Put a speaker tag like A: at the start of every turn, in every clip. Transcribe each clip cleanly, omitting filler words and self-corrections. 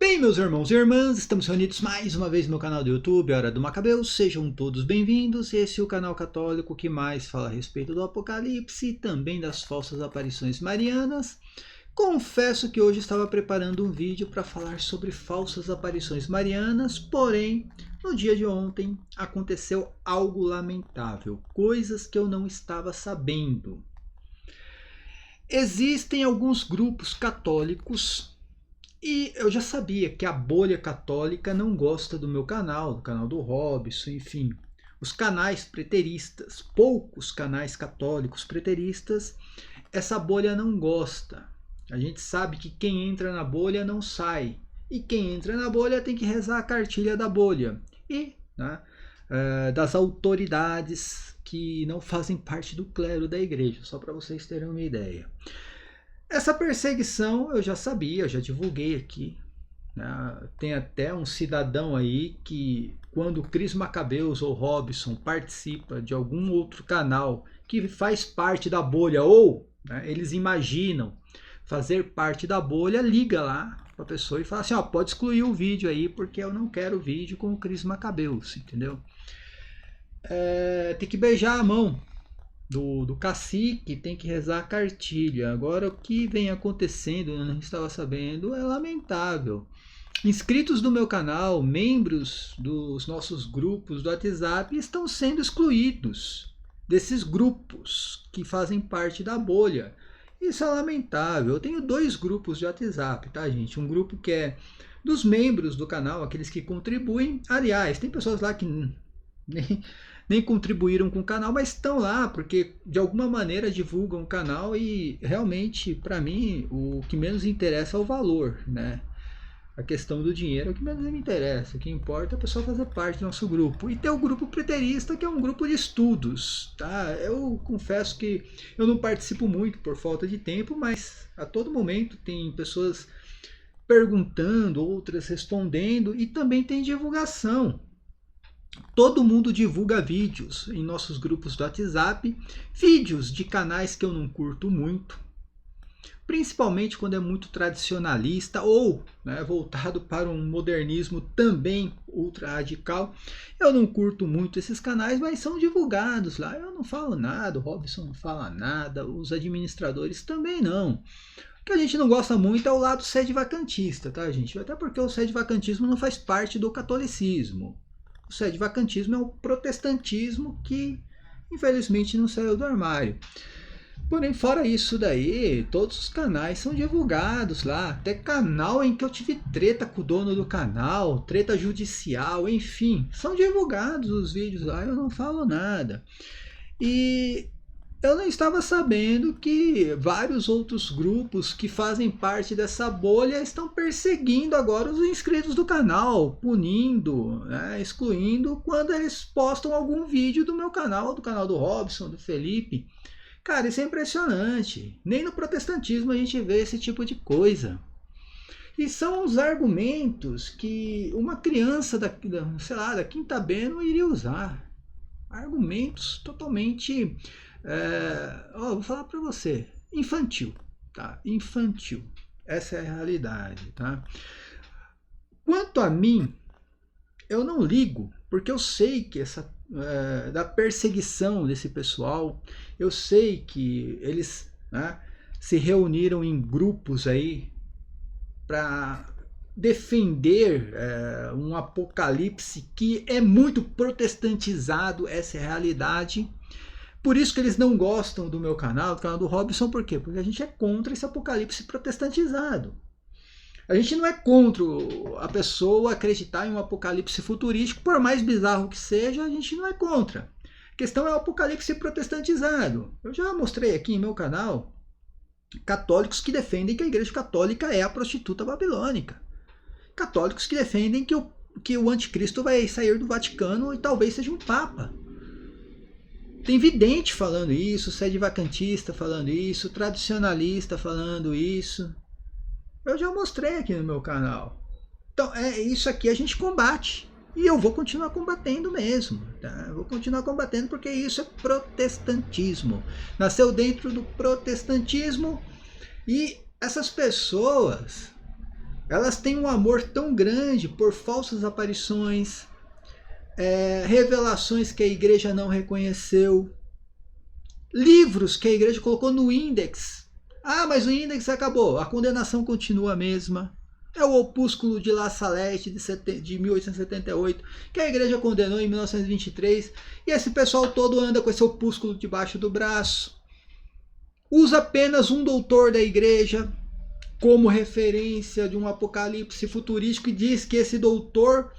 A: Bem, meus irmãos e irmãs, estamos reunidos mais uma vez no meu canal do YouTube, Hora do Macabeu. Sejam todos bem-vindos. Esse é o canal católico que mais fala a respeito do Apocalipse e também das falsas aparições marianas. Confesso que hoje estava preparando um vídeo para falar sobre falsas aparições marianas, porém, no dia de ontem aconteceu algo lamentável, coisas que eu não estava sabendo. Existem alguns grupos católicos. E eu já sabia que a bolha católica não gosta do meu canal, do canal do Robson, enfim. Os canais preteristas, poucos canais católicos preteristas, essa bolha não gosta. A gente sabe que quem entra na bolha não sai. E quem entra na bolha tem que rezar a cartilha da bolha. E das autoridades que não fazem parte do clero da igreja, só para vocês terem uma ideia. Essa perseguição eu já sabia, eu já divulguei aqui. Tem até um cidadão aí que, quando o Cris Macabeus ou Robson participa de algum outro canal que faz parte da bolha, ou eles imaginam fazer parte da bolha, liga lá para a pessoa e fala assim, pode excluir o vídeo aí, porque eu não quero vídeo com o Cris Macabeus, entendeu? Tem que beijar a mão do cacique, tem que rezar a cartilha. Agora, o que vem acontecendo, eu não estava sabendo, é lamentável. Inscritos do meu canal, membros dos nossos grupos do WhatsApp estão sendo excluídos desses grupos que fazem parte da bolha. Isso é lamentável. Eu tenho 2 grupos de WhatsApp, tá, gente? Um grupo que é dos membros do canal, aqueles que contribuem. Aliás, tem pessoas lá que nem contribuíram com o canal, mas estão lá porque de alguma maneira divulgam o canal e realmente, para mim, o que menos interessa é o valor, né? A questão do dinheiro é o que menos me interessa. O que importa é a pessoa fazer parte do nosso grupo. E tem o grupo preterista, que é um grupo de estudos, tá? Eu confesso que eu não participo muito por falta de tempo, mas a todo momento tem pessoas perguntando, outras respondendo, e também tem divulgação. Todo mundo divulga vídeos em nossos grupos do WhatsApp, vídeos de canais que eu não curto muito, principalmente quando é muito tradicionalista ou voltado para um modernismo também ultra radical. Eu não curto muito esses canais, mas são divulgados lá. Eu não falo nada, o Robson não fala nada, os administradores também não. O que a gente não gosta muito é o lado sedevacantista, tá, gente? Até porque o sedevacantismo não faz parte do catolicismo. O sedevacantismo é o protestantismo que, infelizmente, não saiu do armário. Porém, fora isso daí, todos os canais são divulgados lá. Até canal em que eu tive treta com o dono do canal, treta judicial, enfim. São divulgados os vídeos lá, eu não falo nada. E eu não estava sabendo que vários outros grupos que fazem parte dessa bolha estão perseguindo agora os inscritos do canal, punindo, excluindo quando eles postam algum vídeo do meu canal, do canal do Robson, do Felipe. Cara, isso é impressionante. Nem no protestantismo a gente vê esse tipo de coisa. E são os argumentos que uma criança da 5ª B não iria usar. Argumentos totalmente... vou falar para você, infantil, tá? Infantil, essa é a realidade, tá? Quanto a mim, eu não ligo, porque eu sei que da perseguição desse pessoal, eu sei que eles se reuniram em grupos aí para defender um apocalipse que é muito protestantizado, essa é a realidade. Por isso que eles não gostam do meu canal, do canal do Robson, por quê? Porque a gente é contra esse apocalipse protestantizado. A gente não é contra a pessoa acreditar em um apocalipse futurístico, por mais bizarro que seja, a gente não é contra. A questão é o apocalipse protestantizado. Eu já mostrei aqui em meu canal católicos que defendem que a Igreja Católica é a prostituta babilônica. Católicos que defendem que o anticristo vai sair do Vaticano e talvez seja um papa. Tem vidente falando isso, sedevacantista falando isso, tradicionalista falando isso. Eu já mostrei aqui no meu canal. Então, isso aqui a gente combate. E eu vou continuar combatendo mesmo. Tá? Eu vou continuar combatendo porque isso é protestantismo. Nasceu dentro do protestantismo e essas pessoas Elas têm um amor tão grande por falsas aparições, revelações que a igreja não reconheceu, livros que a igreja colocou no índex. Ah, mas o índex acabou, a condenação continua a mesma. É o opúsculo de La Salette de 1878, que a igreja condenou em 1923, e esse pessoal todo anda com esse opúsculo debaixo do braço. Usa apenas um doutor da igreja como referência de um apocalipse futurístico e diz que esse doutor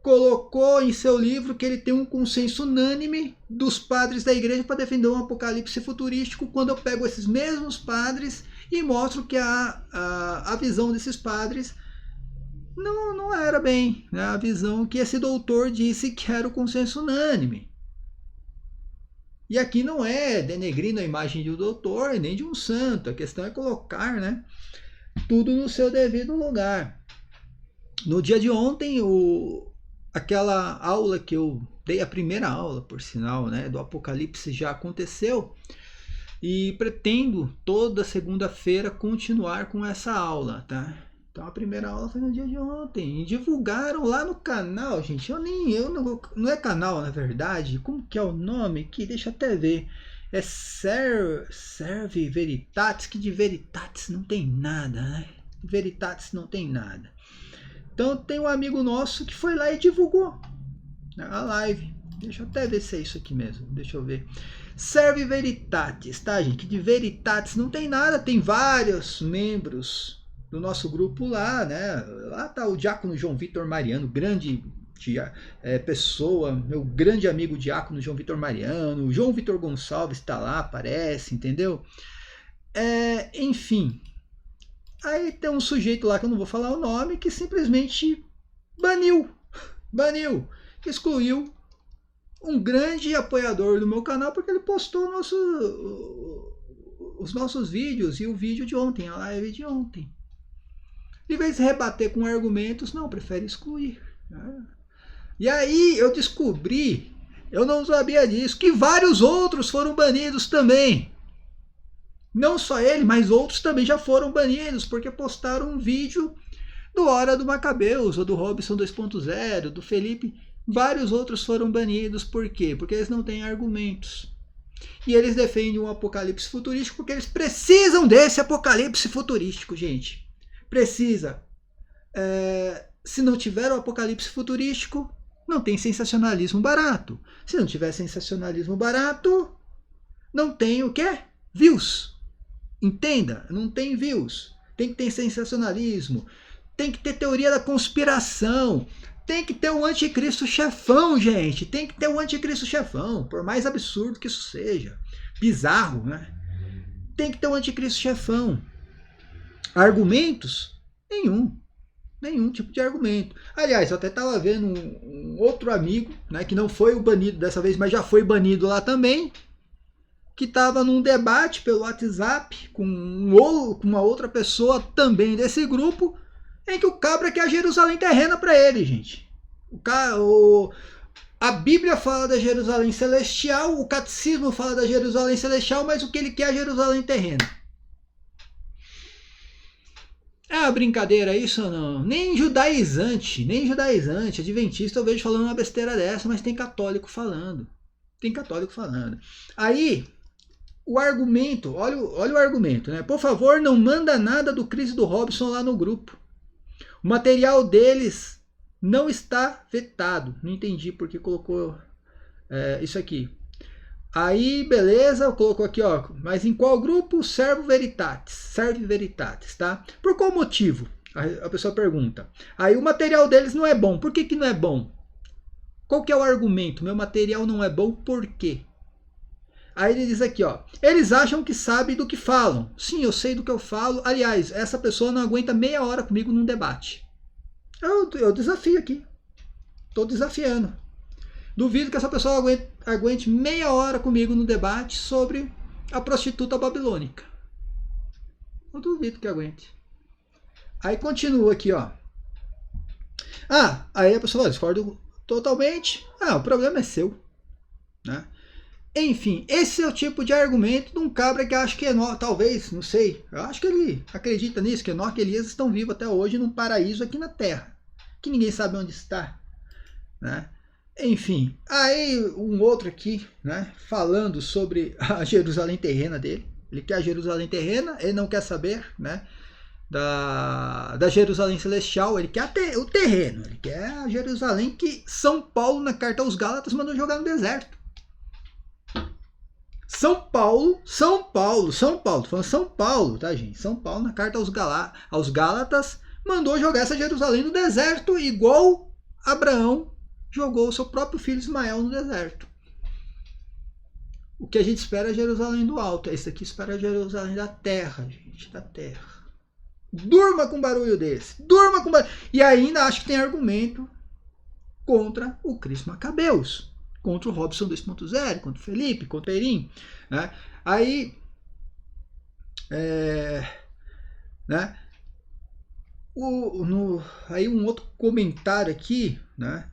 A: colocou em seu livro que ele tem um consenso unânime dos padres da igreja para defender um apocalipse futurístico, quando eu pego esses mesmos padres e mostro que a visão desses padres não era bem, né? A visão que esse doutor disse que era o consenso unânime. E aqui não é denegrindo a imagem do doutor nem de um santo, a questão é colocar, né, tudo no seu devido lugar. No dia de ontem, aquela aula que eu dei, a primeira aula, por sinal, né, do Apocalipse já aconteceu, e pretendo toda segunda-feira continuar com essa aula, tá? Então a primeira aula foi no dia de ontem, e divulgaram lá no canal, gente. Não é canal, na verdade. Como que é o nome aqui? Deixa eu até ver. É Serve Veritatis, que de Veritatis não tem nada, né? Veritatis não tem nada. Então tem um amigo nosso que foi lá e divulgou a live. Deixa eu até ver se é isso aqui mesmo. Deixa eu ver. Serve Veritatis, tá, gente? Que de Veritatis não tem nada. Tem vários membros do nosso grupo lá, né? Lá tá o diácono João Vitor Mariano, grande pessoa, meu grande amigo diácono João Vitor Mariano. O João Vitor Gonçalves está lá, aparece, entendeu? Enfim. Aí tem um sujeito lá que eu não vou falar o nome, que simplesmente baniu, excluiu um grande apoiador do meu canal, porque ele postou os nossos vídeos e o vídeo de ontem, a live de ontem. Em vez de rebater com argumentos, não, prefere excluir. E aí eu descobri, eu não sabia disso, que vários outros foram banidos também. Não só ele, mas outros também já foram banidos, porque postaram um vídeo do Hora do Macabeus, ou do Robson 2.0, do Felipe. Vários outros foram banidos, por quê? Porque eles não têm argumentos. E eles defendem um apocalipse futurístico, porque eles precisam desse apocalipse futurístico, gente. Precisa. Se não tiver o apocalipse futurístico, não tem sensacionalismo barato. Se não tiver sensacionalismo barato, não tem o quê? Views. Entenda, não tem views. Tem que ter sensacionalismo. Tem que ter teoria da conspiração. Tem que ter o anticristo chefão, gente. Tem que ter o anticristo chefão. Por mais absurdo que isso seja. Bizarro, né? Tem que ter o anticristo chefão. Argumentos? Nenhum tipo de argumento. Aliás, eu até estava vendo um outro amigo, né, que não foi o banido dessa vez, mas já foi banido lá também, que estava num debate pelo WhatsApp com uma outra pessoa também desse grupo, em que o cabra quer a Jerusalém terrena para ele, gente. A Bíblia fala da Jerusalém celestial, o catecismo fala da Jerusalém celestial, mas o que ele quer é a Jerusalém terrena. É uma brincadeira isso ou não? Nem judaizante, adventista eu vejo falando uma besteira dessa, mas tem católico falando. Aí, o argumento, olha o argumento, né? Por favor, não manda nada do Cris e do Robson lá no grupo. O material deles não está vetado. Não entendi porque colocou isso aqui. Aí, beleza, colocou aqui, ó. Mas em qual grupo? Serve Veritatis, tá? Por qual motivo? A pessoa pergunta. Aí o material deles não é bom. Por que não é bom? Qual que é o argumento? Meu material não é bom, por quê? Aí ele diz aqui, ó. Eles acham que sabem do que falam. Sim, eu sei do que eu falo. Aliás, essa pessoa não aguenta meia hora comigo num debate. Eu desafio aqui. Estou desafiando. Duvido que essa pessoa aguente meia hora comigo no debate sobre a prostituta babilônica. Eu duvido que aguente. Aí continua aqui, ó. Aí a pessoa fala, discordo totalmente. O problema é seu, né? Enfim, esse é o tipo de argumento de um cabra que acha que Enoque, talvez, não sei, eu acho que ele acredita nisso, que Enoque e Elias estão vivos até hoje num paraíso aqui na Terra, que ninguém sabe onde está, né? Enfim, aí um outro aqui, né, falando sobre a Jerusalém terrena dele. Ele quer a Jerusalém terrena, ele não quer saber, né, da Jerusalém celestial, ele quer o terreno, ele quer a Jerusalém que São Paulo, na carta aos Gálatas, mandou jogar no deserto. São Paulo, tô falando São Paulo, tá, gente? São Paulo, na carta aos Gálatas, mandou jogar essa Jerusalém no deserto, igual Abraão jogou o seu próprio filho Ismael no deserto. O que a gente espera é Jerusalém do alto. Esse aqui espera Jerusalém da terra, gente, da terra. Durma com um barulho desse. Durma com barulho. E ainda acho que tem argumento contra o Cristo Macabeus. Contra o Robson 2.0, contra o Felipe, contra o Perim. Né? Aí, né? Aí um outro comentário aqui, né?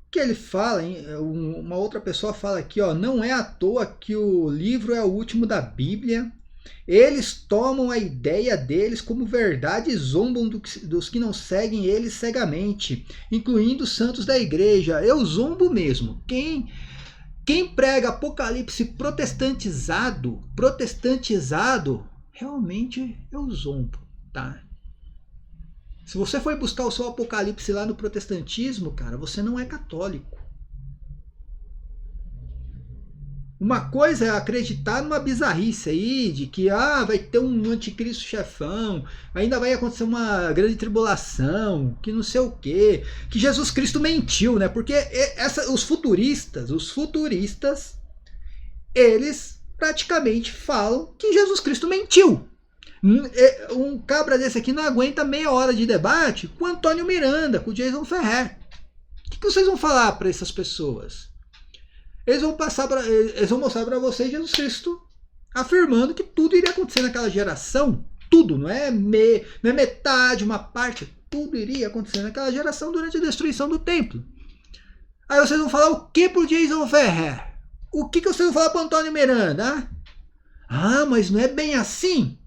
A: Que ele fala, uma outra pessoa fala aqui, ó, não é à toa que o livro é o último da Bíblia. Eles tomam a ideia deles como verdade e zombam dos que não seguem eles cegamente, incluindo os santos da igreja. Eu zombo mesmo. Quem prega Apocalipse protestantizado, realmente eu zombo, tá? Se você foi buscar o seu Apocalipse lá no protestantismo, cara, você não é católico. Uma coisa é acreditar numa bizarrice aí, de que vai ter um anticristo chefão, ainda vai acontecer uma grande tribulação, que não sei o quê, que Jesus Cristo mentiu, né? Porque os futuristas, eles praticamente falam que Jesus Cristo mentiu. Um cabra desse aqui não aguenta meia hora de debate com o Antônio Miranda, com o Jason Ferrer. O que vocês vão falar para essas pessoas? Eles vão mostrar para vocês Jesus Cristo afirmando que tudo iria acontecer naquela geração. Tudo, não é metade, uma parte. Tudo iria acontecer naquela geração durante a destruição do templo. Aí vocês vão falar o que pro Jason Ferrer? O que vocês vão falar pro Antônio Miranda? Mas não é bem assim.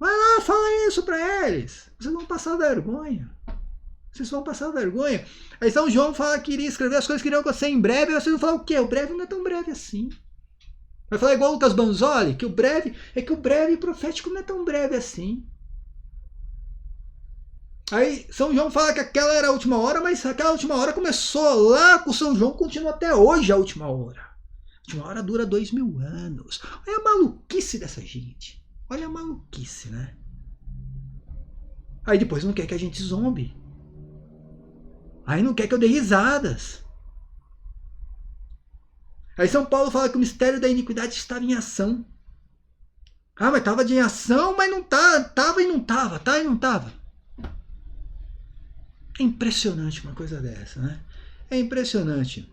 A: Vai lá, fala isso para eles. Vocês vão passar vergonha. Aí São João fala que iria escrever as coisas que iriam acontecer em breve. E vocês vão falar o quê? O breve não é tão breve assim. Vai falar igual o Lucas Banzoli, que o breve profético não é tão breve assim. Aí São João fala que aquela era a última hora, mas aquela última hora começou lá com São João, continua até hoje a última hora. A última hora dura 2000 anos. Olha a maluquice dessa gente. Olha a maluquice, né? Aí depois não quer que a gente zombe. Aí não quer que eu dê risadas. Aí São Paulo fala que o mistério da iniquidade estava em ação. Mas estava em ação, mas não tá, tava e não tava, tá e não tava. É impressionante uma coisa dessa, né? É impressionante.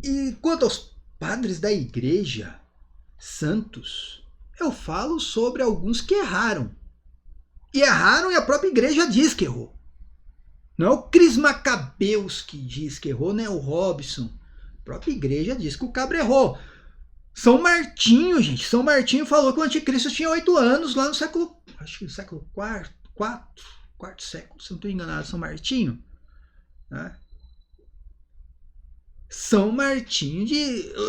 A: E quanto aos padres da igreja, santos, eu falo sobre alguns que erraram. E erraram e a própria igreja diz que errou. Não é o Cris Macabeus que diz que errou, não é o Robson. A própria igreja diz que o cabra errou. São Martinho, gente. São Martinho falou que o anticristo tinha 8 anos lá no século... Acho que no século quarto século, se não estou enganado, São Martinho. Né? São Martinho,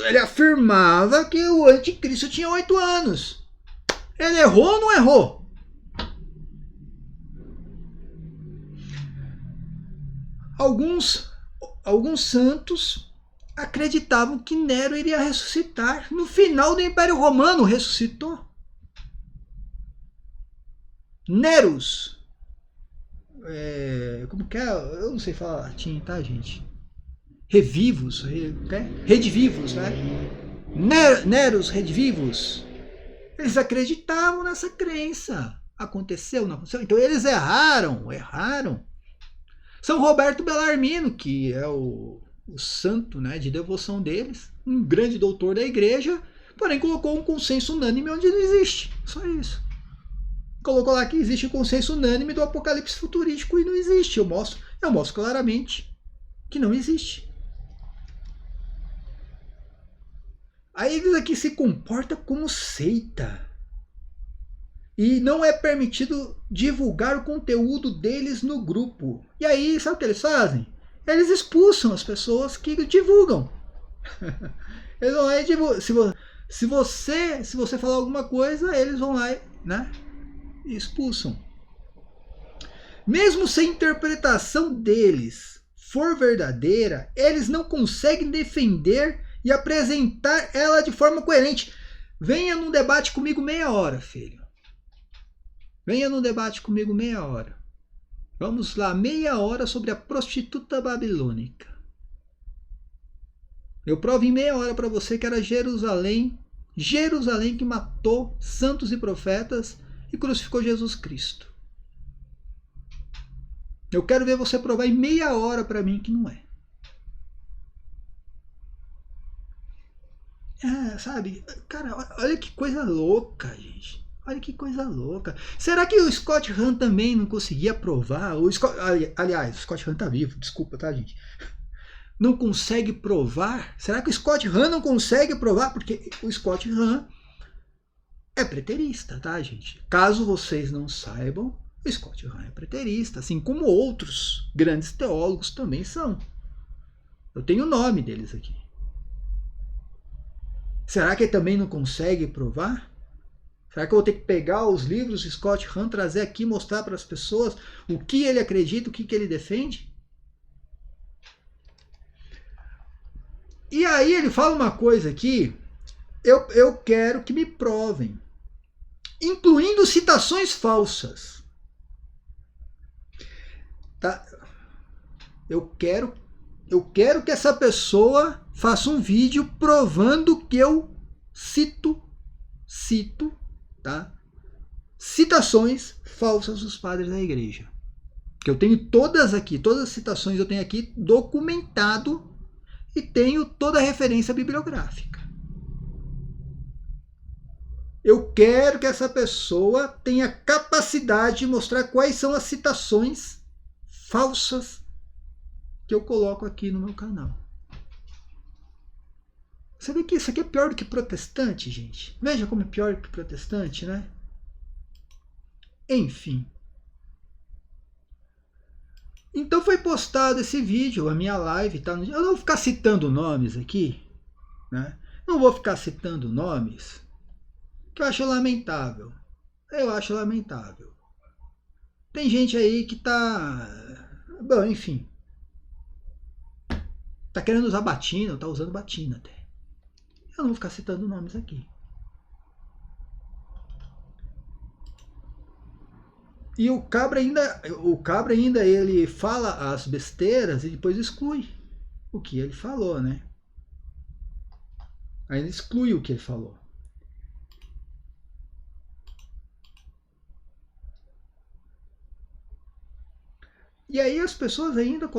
A: ele afirmava que o anticristo tinha 8 anos. Ele errou ou não errou? Alguns santos acreditavam que Nero iria ressuscitar. No final do Império Romano ressuscitou. Neros. Como que é? Eu não sei falar latim, tá, gente? Revivos. Redivivos, né? Neros redivivos. Eles acreditavam nessa crença. Aconteceu, não aconteceu? Então eles erraram. São Roberto Bellarmino, que é o santo, né, de devoção deles, um grande doutor da igreja, porém colocou um consenso unânime onde não existe. Só isso. Colocou lá que existe um consenso unânime do apocalipse futurístico e não existe. Eu mostro claramente que não existe. Aí eles aqui se comportam como seita. E não é permitido divulgar o conteúdo deles no grupo. E aí, sabe o que eles fazem? Eles expulsam as pessoas que divulgam. Eles vão lá e divulgam. Se você falar alguma coisa, eles vão lá, né, e expulsam. Mesmo se a interpretação deles for verdadeira, eles não conseguem defender e apresentar ela de forma coerente. Venha num debate comigo meia hora, filho. Venha num debate comigo meia hora. Vamos lá, meia hora sobre a prostituta babilônica. Eu provo em meia hora para você que era Jerusalém que matou santos e profetas e crucificou Jesus Cristo. Eu quero ver você provar em meia hora para mim que não é. Sabe? Cara, olha que coisa louca, gente. Olha que coisa louca. Será que o Scott Hahn também não conseguia provar? Aliás, o Scott Hahn tá vivo, desculpa, tá, gente? Não consegue provar? Será que o Scott Hahn não consegue provar? Porque o Scott Hahn é preterista, tá, gente? Caso vocês não saibam, o Scott Hahn é preterista, assim como outros grandes teólogos também são. Eu tenho o nome deles aqui. Será que ele também não consegue provar? Será que eu vou ter que pegar os livros de Scott Hahn, trazer aqui e mostrar para as pessoas o que ele acredita, o que ele defende? E aí ele fala uma coisa aqui, eu quero que me provem, incluindo citações falsas. Tá? Eu quero que essa pessoa faça um vídeo provando que eu cito, tá? Citações falsas dos padres da igreja. Que eu tenho todas aqui, todas as citações eu tenho aqui documentado e tenho toda a referência bibliográfica. Eu quero que essa pessoa tenha capacidade de mostrar quais são as citações falsas que eu coloco aqui no meu canal. Você vê que isso aqui é pior do que protestante, gente? Veja como é pior que protestante, né? Enfim. Então foi postado esse vídeo, a minha live, tá? Eu não vou ficar citando nomes aqui, né? Não vou ficar citando nomes, que eu acho lamentável. Eu acho lamentável. Tem gente aí que tá... Bom, enfim. Tá querendo usar batina, ou tá usando batina até. Eu não vou ficar citando nomes aqui. E o cabra ainda ele fala as besteiras e depois exclui o que ele falou, né? Aí ele exclui o que ele falou. E aí as pessoas ainda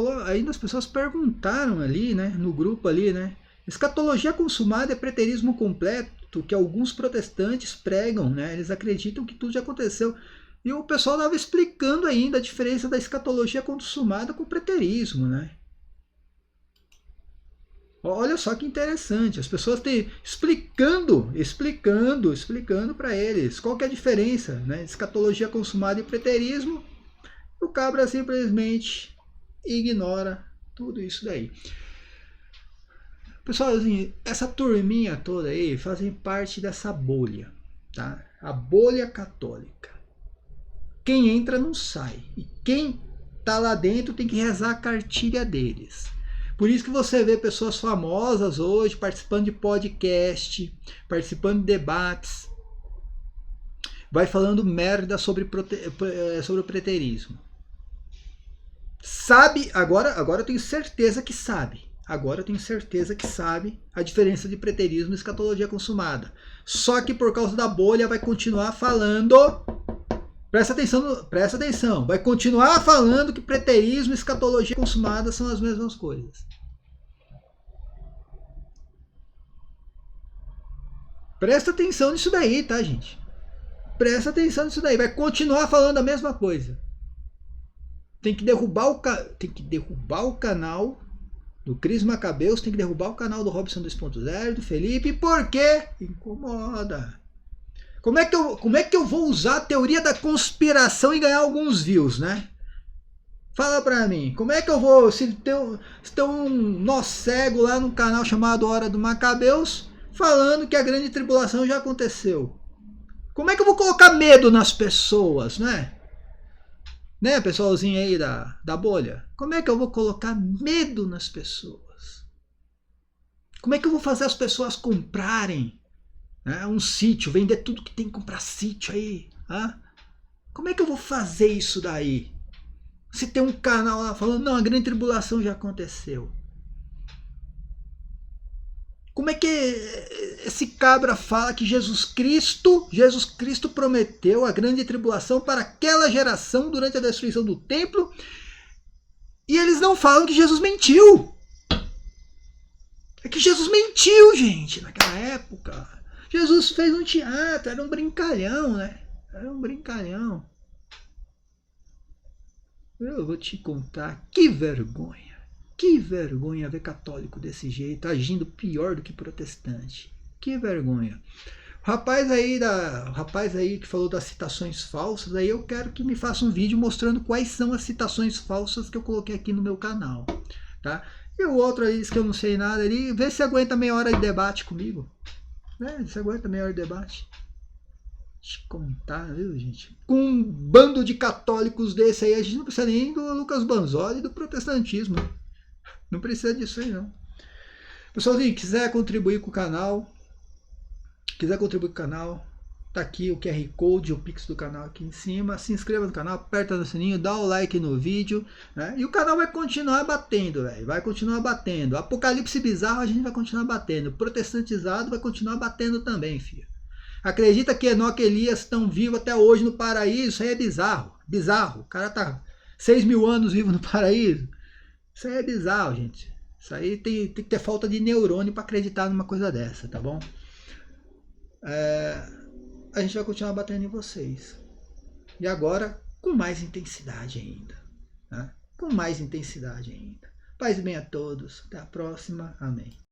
A: as pessoas perguntaram ali, né, no grupo ali, né? Escatologia consumada é preterismo completo que alguns protestantes pregam, né? Eles acreditam que tudo já aconteceu. E o pessoal estava explicando ainda a diferença da escatologia consumada com o preterismo, né? Olha só que interessante, as pessoas têm explicando para eles qual que é a diferença, né? Escatologia consumada e preterismo. O cabra simplesmente ignora tudo isso daí. Pessoal, assim, essa turminha toda aí fazem parte dessa bolha, tá? A bolha católica. Quem entra não sai. E quem tá lá dentro tem que rezar a cartilha deles. Por isso que você vê pessoas famosas hoje participando de podcast, participando de debates, vai falando merda sobre o preterismo. Sabe, agora eu tenho certeza que sabe. Agora eu tenho certeza que sabe a diferença de preterismo e escatologia consumada. Só que por causa da bolha vai continuar falando. Presta atenção. Vai continuar falando que preterismo e escatologia consumada são as mesmas coisas. Presta atenção nisso daí, tá, gente? Presta atenção nisso daí. Vai continuar falando a mesma coisa. Tem que derrubar o canal do Cris Macabeus, tem que derrubar o canal do Robson 2.0, do Felipe, porque incomoda. Como é que eu vou usar a teoria da conspiração e ganhar alguns views, né? Fala pra mim, como é que eu vou, se tem um nó cego lá no canal chamado Hora do Macabeus, falando que a grande tribulação já aconteceu? Como é que eu vou colocar medo nas pessoas, né? Né, pessoalzinho aí da bolha? Como é que eu vou colocar medo nas pessoas? Como é que eu vou fazer as pessoas comprarem, né, um sítio, vender tudo que tem que comprar sítio aí? Hein? Como é que eu vou fazer isso daí? Se tem um canal lá falando, não, a grande tribulação já aconteceu. Como é que esse cabra fala que Jesus Cristo prometeu a grande tribulação para aquela geração durante a destruição do templo, e eles não falam que Jesus mentiu? É que Jesus mentiu, gente, naquela época. Jesus fez um teatro, era um brincalhão, né? Era um brincalhão. Eu vou te contar, que vergonha. Que vergonha ver católico desse jeito, agindo pior do que protestante. Que vergonha. O rapaz aí que falou das citações falsas, aí eu quero que me faça um vídeo mostrando quais são as citações falsas que eu coloquei aqui no meu canal, tá? E o outro aí diz que eu não sei nada ali, vê se aguenta meia hora de debate comigo. Né? Se aguenta meia hora de debate. Deixa eu contar, viu, gente? Com um bando de católicos desse aí, a gente não precisa nem do Lucas Banzoli e do protestantismo. Não precisa disso aí, não. Pessoalzinho, quiser contribuir com o canal, tá aqui o QR Code, o Pix do canal aqui em cima. Se inscreva no canal, aperta no sininho, dá o like no vídeo, né? E o canal vai continuar batendo, velho. Vai continuar batendo. Apocalipse bizarro a gente vai continuar batendo. Protestantizado vai continuar batendo também, filho. Acredita que Enoque e Elias estão vivos até hoje no paraíso? Isso aí é bizarro. Bizarro. O cara tá 6.000 anos vivo no paraíso. Isso aí é bizarro, gente. Isso aí tem que ter falta de neurônio para acreditar numa coisa dessa, tá bom? A gente vai continuar batendo em vocês. E agora com mais intensidade ainda. Né? Com mais intensidade ainda. Paz e bem a todos. Até a próxima. Amém.